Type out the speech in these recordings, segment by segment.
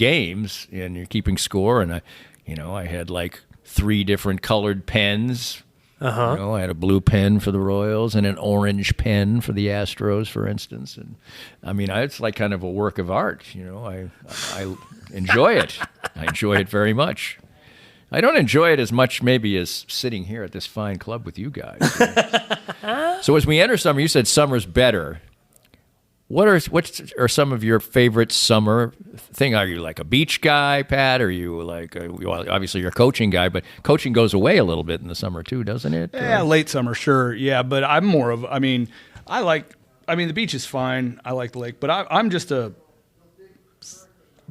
games and you're keeping score. And I had like 3 different colored pens. I had a blue pen for the Royals and an orange pen for the Astros, for instance. And I mean, it's like kind of a work of art. I enjoy it. I enjoy it very much. I don't enjoy it as much maybe as sitting here at this fine club with you guys. So as we enter summer, you said summer's better. What are some of your favorite summer thing? Are you like a beach guy, Pat? Are you like, well, obviously you're a coaching guy, but coaching goes away a little bit in the summer too, doesn't it? Yeah, late summer, sure. Yeah, but I'm more of, the beach is fine. I like the lake, but I'm just a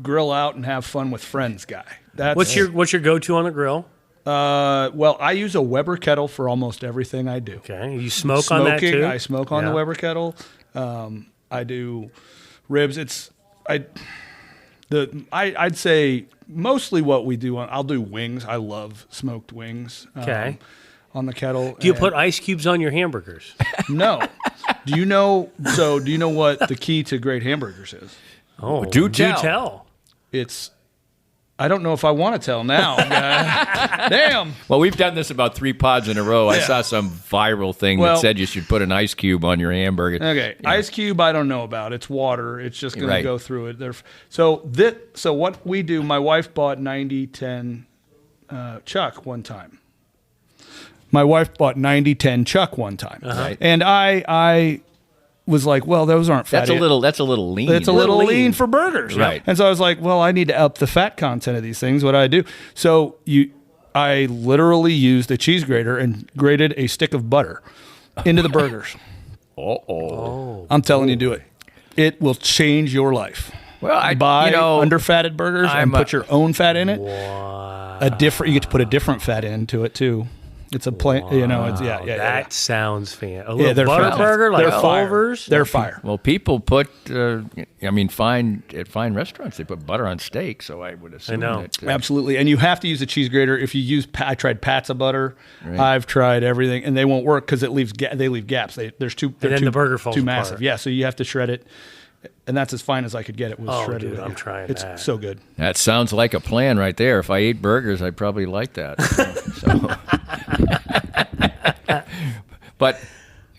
grill out and have fun with friends guy. What's your go-to on the grill? Well, I use a Weber kettle for almost everything I do. Okay, you smoke on that too? I smoke on the Weber kettle. I do ribs. I'd say mostly what we do I'll do wings. I love smoked wings. Okay. On the kettle. Do you put ice cubes on your hamburgers? No. Do you know what the key to great hamburgers is? Oh, do tell. I don't know if I want to tell now. Damn. Well, we've done this about 3 pods in a row. I saw some viral thing that said you should put an ice cube on your hamburger. Okay, ice cube I don't know about. It's water. It's just going to go through it. So what we do, my wife bought 90-10 Chuck one time. Right. And I was like, well, those aren't fat. That's a little lean. It's a little lean for burgers. Right. And so I was like, well, I need to up the fat content of these things. What do I do? So I literally used a cheese grater and grated a stick of butter into the burgers. I'm telling you, do it. It will change your life. Well, buy underfatted burgers and put your own fat in it. Wow. You get to put a different fat into it too. It's a plain, it's That sounds fancy. A Yeah, little they're butter fantastic. burger, like They're fire. Culver's. They're fire. Well, people put, at fine restaurants, they put butter on steak, so I would assume that. Absolutely. And you have to use a cheese grater. If you use, I tried Pat's of butter. Right. I've tried everything, and they won't work because they leave gaps. There's too. And then the burger falls too apart. massive. Yeah, so you have to shred it. And that's as fine as I could get it was shredded. Dude, I'm trying It's that. so good. That sounds like a plan right there. If I ate burgers, I'd probably like that. But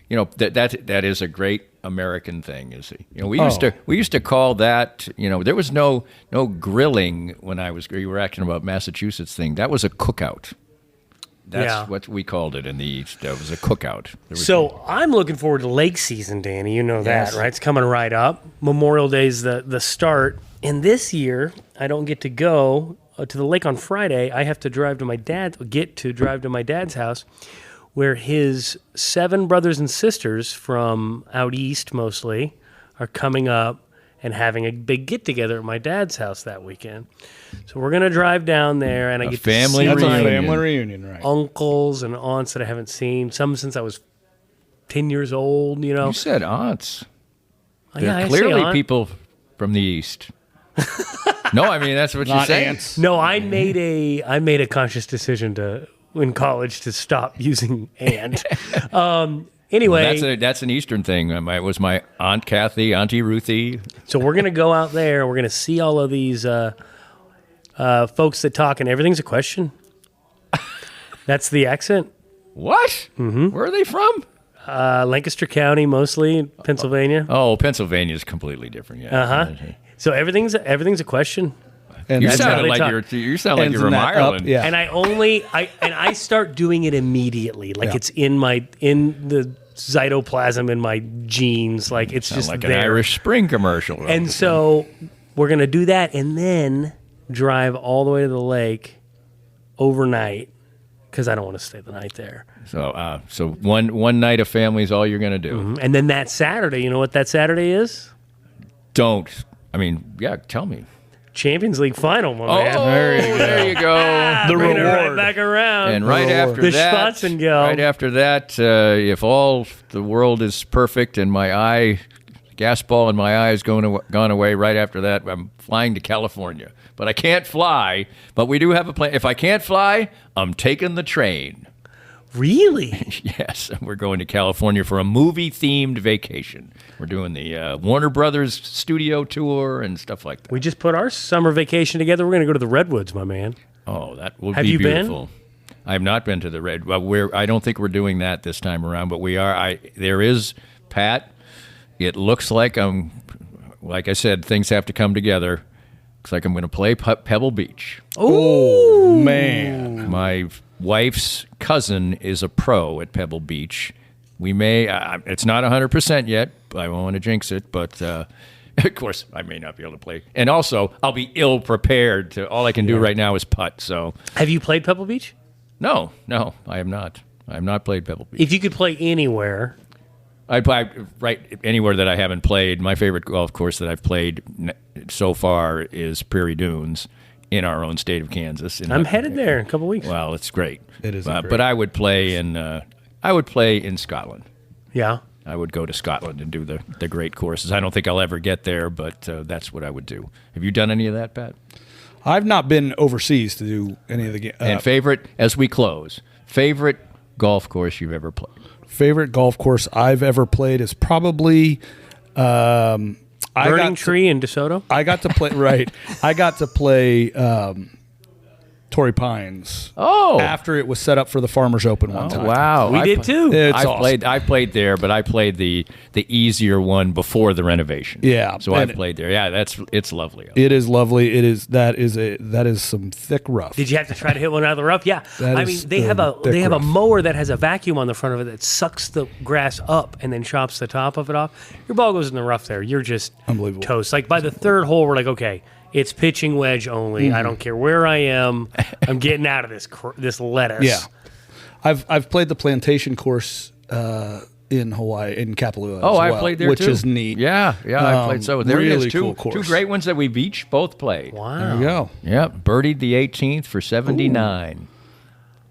that is a great American thing. We used to call that. There was no grilling when you were asking about Massachusetts thing. That was a cookout. That's what we called it in the East. That was a cookout. So I'm looking forward to lake season, Danny. You know that, right? It's coming right up. Memorial Day's the start. And this year, I don't get to go to the lake on Friday. I have to drive to my dad's house, where his 7 brothers and sisters from out east mostly are coming up and having a big get-together at my dad's house that weekend. So we're going to drive down there, and I get to see That's my a family reunion, right? uncles and aunts that I haven't seen, some since I was 10 years old, You said aunts. Yeah, They're I clearly say aunt. people from the East. No, I mean, that's what you say. Ants. No, I made a conscious decision in college to stop using "and." Anyway, Well, that's an Eastern thing. It was my Aunt Kathy, Auntie Ruthie. so we're gonna go out there. We're gonna see all of these folks that talk, and everything's a question. That's the accent. What? Mm-hmm. Where are they from? Lancaster County, mostly Pennsylvania. Oh, Pennsylvania is completely different. Yeah. So everything's a question. And You that's sound how they like talk. you're from that Ireland. up, yeah. And I start doing it immediately, like it's in the cytoplasm in my genes, like it's Sound just like there. an Irish Spring commercial. And so we're gonna do that, and then drive all the way to the lake overnight because I don't want to stay the night there. So one night of family is all you're going to do. Mm-hmm. And then that Saturday, you know what that Saturday is? Tell me. Champions League final, my man. There you go. The Bringing it reward. right back around. And right after The that, if all the world is perfect and my gas ball in my eye has gone away, right after that, I'm flying to California. But I can't fly. But we do have a plan. If I can't fly, I'm taking the train. Really? Yes, we're going to California for a movie-themed vacation. We're doing the Warner Brothers studio tour and stuff like that. We just put our summer vacation together. We're going to go to the Redwoods, my man. Oh, that will Have be you beautiful. been? I have not been to the Red. Well, I don't think we're doing that this time around, but we are. There is, Pat. It looks like like I said, things have to come together. Looks like I'm going to play Pebble Beach. Oh, man. My wife's cousin is a pro at Pebble Beach. We may, it's not 100% yet. I won't want to jinx it, but of course, I may not be able to play. And also, I'll be ill prepared. All I can do right now is putt. So, have you played Pebble Beach? No, I have not. I have not played Pebble Beach. If you could play anywhere. I'd play right anywhere that I haven't played. My favorite golf course that I've played so far is Prairie Dunes in our own state of Kansas. I'm headed there in a couple weeks. Well, it's great. It is great. But I would play in Scotland. Yeah. I would go to Scotland and do the great courses. I don't think I'll ever get there, but that's what I would do. Have you done any of that, Pat? I've not been overseas to do any of the games. And favorite, as we close, favorite golf course you've ever played? Favorite golf course I've ever played is probably Burning Tree in DeSoto. I got to play right. I got to play Torrey Pines. Oh, after it was set up for the Farmers Open one time. Wow, We did too. It's I awesome. played there, but I played the easier one before the renovation. Yeah, so I played there. Yeah, it's lovely. It is lovely. That is some thick rough. Did you have to try to hit one out of the rough? Yeah. That I is mean, they have a rough. mower that has a vacuum on the front of it that sucks the grass up and then chops the top of it off. Your ball goes in the rough there. You're just Unbelievable. toast. Like by the third hole, we're like, okay, it's pitching wedge only. I don't care where I am. I'm getting out of this lettuce. Yeah, I've played the plantation course in Hawaii in Kapalua. Oh, I I played there which too. is neat. Yeah, I played. So there really it is. Two cool course. great ones that we've each both played. Wow. There you go. Yeah, birdied the 18th for 79.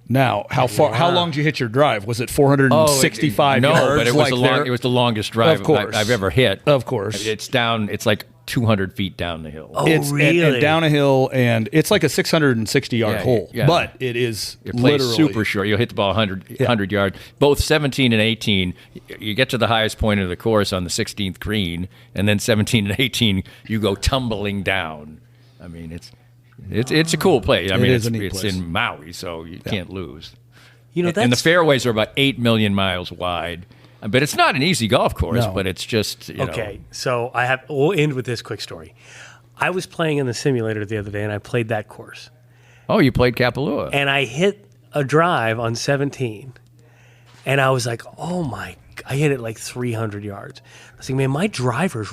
Now, how long did you hit your drive? Was it 465 no, yards? but it was it was the longest drive Of course. I've ever hit. Of course. It's down. It's like 200 feet down the hill. Oh, It's really? and down a hill, and it's like a 660-yard Yeah, hole. yeah. But it is It plays literally super short. You'll hit the ball 100 yards. Both 17 and 18, you get to the highest point of the course on the 16th green, and then 17 and 18, you go tumbling down. I mean, it's a cool play. I mean, is a neat it's place. in Maui, so you can't lose. You know, And the fairways are about 8 million miles wide. But it's not an easy golf course, No. but it's just, Okay, so we'll end with this quick story. I was playing in the simulator the other day, and I played that course. Oh, you played Kapalua. And I hit a drive on 17, and I was like, I hit it like 300 yards. I was like, man, my driver's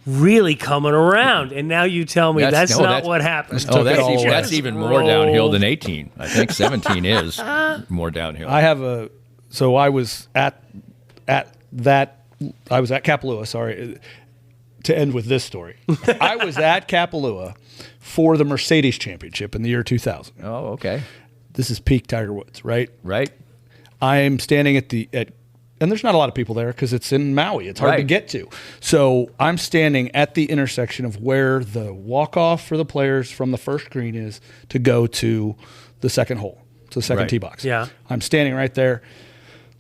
really coming around. And now you tell me that's not what happened. Oh, took it all away. that's even more downhill than 18. I think 17 is more downhill. So I was at Kapalua, sorry, to end with this story. I was at Kapalua for the Mercedes Championship in the year 2000. Oh, okay. This is peak Tiger Woods, right? Right. I'm standing and there's not a lot of people there because it's in Maui. It's hard to get to. So I'm standing at the intersection of where the walk-off for the players from the first green is to go to the second hole, to the second tee box. Yeah. I'm standing right there.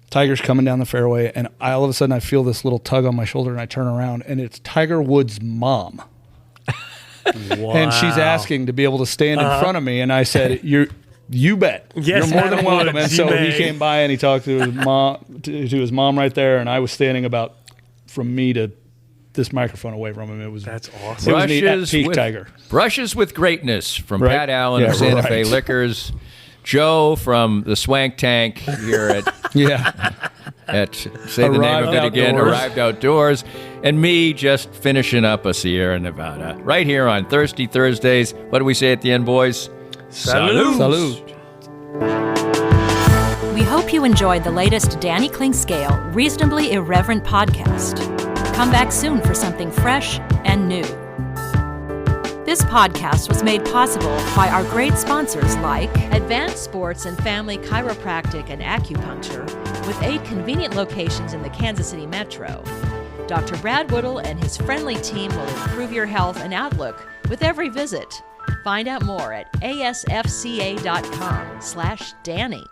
Tiger's coming down the fairway, and all of a sudden I feel this little tug on my shoulder, and I turn around, and it's Tiger Woods' mom. Wow. And she's asking to be able to stand in front of me, and I said, You bet. Yes, you're more than I welcome. would. And so You he may. came by and he talked to his mom, to his mom right there, and I was standing about from me to this microphone away from him. That's awesome. It was neat at peak Tiger. Brushes with Greatness from Right. Pat Allen Yeah, of Santa Fe right. Liquors. Joe from the Swank Tank here at say the name of it again, Outdoors. Arrived Outdoors, and me just finishing up a Sierra Nevada right here on Thirsty Thursdays. What do we say at the end, boys? Salud. Salud. We hope you enjoyed the latest Danny Klingscale Reasonably Irreverent podcast. Come back soon for something fresh and new. This podcast was made possible by our great sponsors like Advanced Sports and Family Chiropractic and Acupuncture, with 8 convenient locations in the Kansas City metro. Dr. Brad Woodall and his friendly team will improve your health and outlook with every visit. Find out more at asfca.com/Danny.